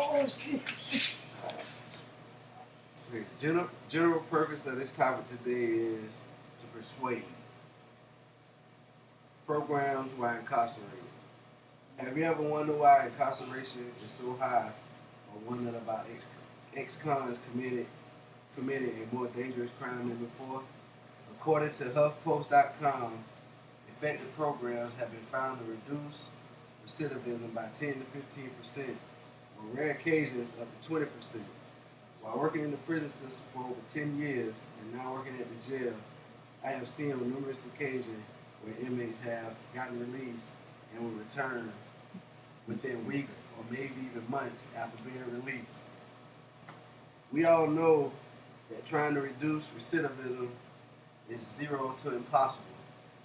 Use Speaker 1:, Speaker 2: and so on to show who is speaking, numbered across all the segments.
Speaker 1: Oh, shit.
Speaker 2: Okay, general purpose of this topic today is to persuade. Programs while incarcerated. Have you ever wondered why incarceration is so high, or wondered about ex-cons committed a more dangerous crime than before? According to HuffPost.com, effective programs have been found to reduce recidivism by 10 to 15%, on rare occasions up to 20%. While working in the prison system for over 10 years and now working at the jail, I have seen on numerous occasions where inmates have gotten released and will return within weeks or maybe even months after being released. We all know that trying to reduce recidivism is zero to impossible,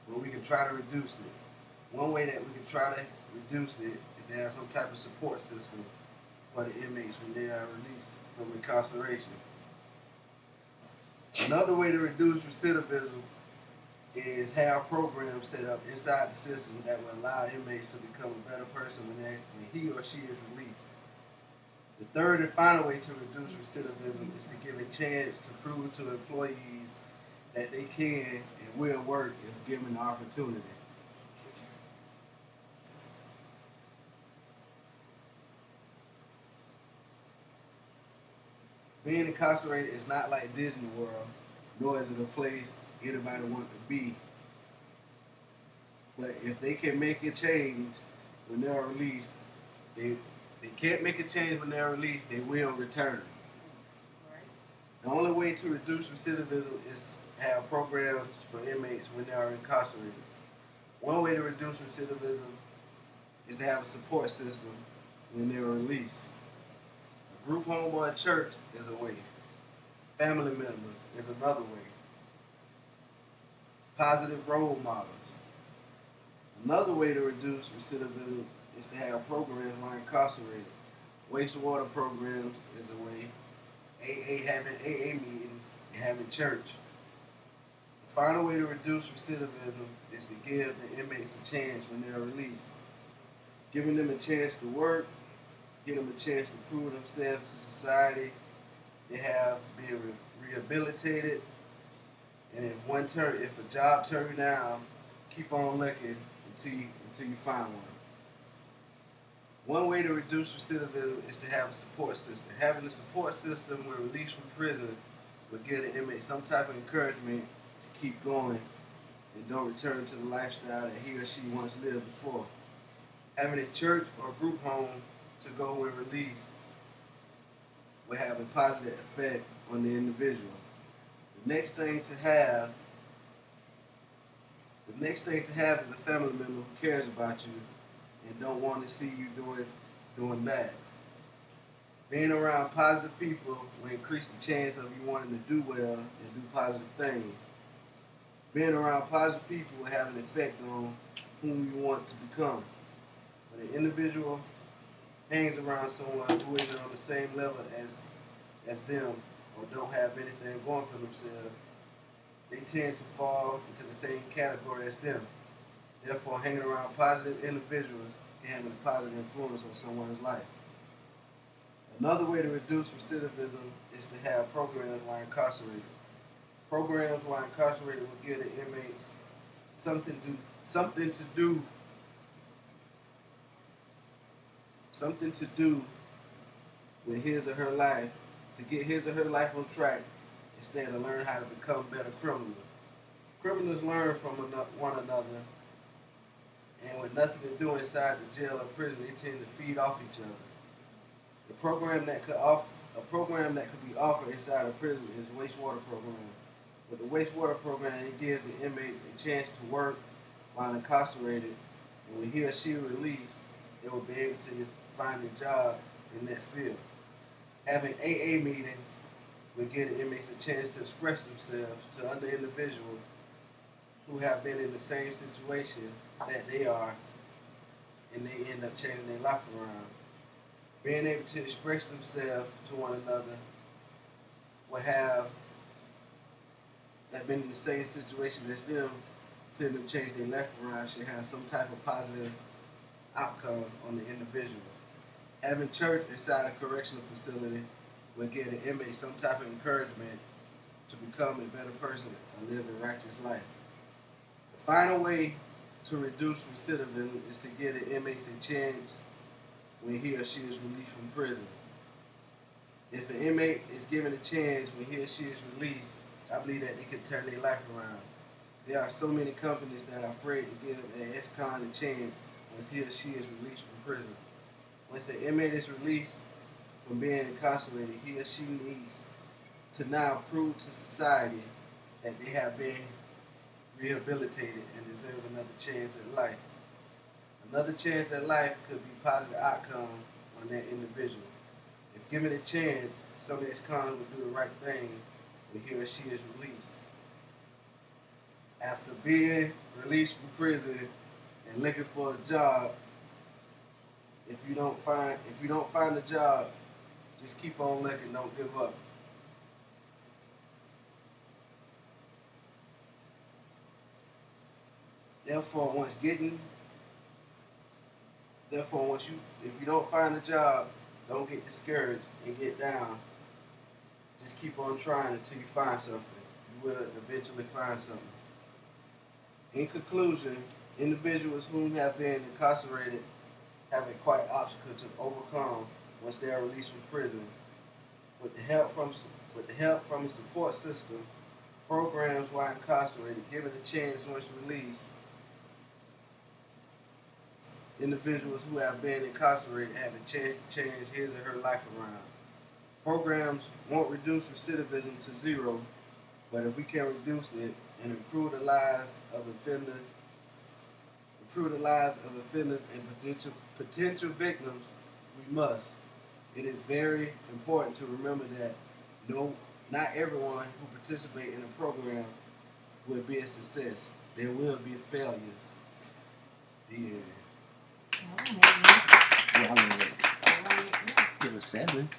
Speaker 2: but we can try to reduce it. One way that we can try to reduce it is to have some type of support system for the inmates when they are released from incarceration. Another way to reduce recidivism is have programs set up inside the system that will allow inmates to become a better person when he or she is released. The third and final way to reduce recidivism is to give a chance to prove to employees that they can and will work if given the opportunity. Being incarcerated is not like Disney World, nor is it a place anybody wants to be. But if they can make a change when they're released, they can't make a change when they're released, they will return. The only way to reduce recidivism is to have programs for inmates when they are incarcerated. One way to reduce recidivism is to have a support system when they are released. A group home or a church is a way. Family members is another way. Positive role models. Another way to reduce recidivism is to have programs while incarcerated. Wastewater programs is a way. Having AA meetings and having church. The final way to reduce recidivism is to give the inmates a chance when they are released. Giving them a chance to work, give them a chance to prove themselves to society. They have been rehabilitated, and if a job turns you down, keep on looking until you find one. One way to reduce recidivism is to have a support system. Having a support system when released from prison will give the inmate some type of encouragement to keep going and don't return to the lifestyle that he or she once lived before. Having a church or group home to go when released will have a positive effect on the individual. The next thing to have is a family member who cares about you and don't want to see you doing bad. Being around positive people will increase the chance of you wanting to do well and do positive things. Being around positive people will have an effect on whom you want to become. When an individual hangs around someone who isn't on the same level as them or don't have anything going for themselves, they tend to fall into the same category as them. Therefore, hanging around positive individuals can have a positive influence on someone's life. Another way to reduce recidivism is to have programs while incarcerated. Programs while incarcerated will give the inmates something to do with his or her life to get his or her life on track instead of learn how to become better criminals. Criminals learn from one another, and with nothing to do inside the jail or prison, they tend to feed off each other. A program that could be offered inside a prison is a wastewater program. With the wastewater program, it gives the inmates a chance to work while incarcerated, and when he or she is released, they will be able to find a job in that field. Having AA meetings will give the inmates a chance to express themselves to other individuals who have been in the same situation that they are, and they end up changing their life around. Being able to express themselves to one another will have been in the same situation as them, seeing them change their life around should have some type of positive outcome on the individual. Having church inside a correctional facility will give the inmate some type of encouragement to become a better person and live a righteous life. The final way to reduce recidivism is to give the inmates a chance when he or she is released from prison. If an inmate is given a chance when he or she is released, I believe that they can turn their life around. There are so many companies that are afraid to give an ex-con a chance once he or she is released from prison. Once the inmate is released from being incarcerated, he or she needs to now prove to society that they have been rehabilitated and deserve another chance at life. Another chance at life could be a positive outcome on that individual. If given a chance, some ex-con will do the right thing when he or she is released. After being released from prison and looking for a job, if you don't find a job, just keep on looking, don't give up. Therefore, if you don't find a job, don't get discouraged and get down. Just keep on trying until you find something. You will eventually find something. In conclusion, individuals who have been incarcerated have a quite obstacle to overcome once they are released from prison. With the help from a support system, programs while incarcerated, given a chance once released, individuals who have been incarcerated have a chance to change his or her life around. Programs won't reduce recidivism to zero, but if we can reduce it and improve the lives of offenders and potential victims, we must. It is very important to remember that not everyone who participates in a program will be a success. There will be failures. The end.
Speaker 1: All right, man.
Speaker 3: Give a 7.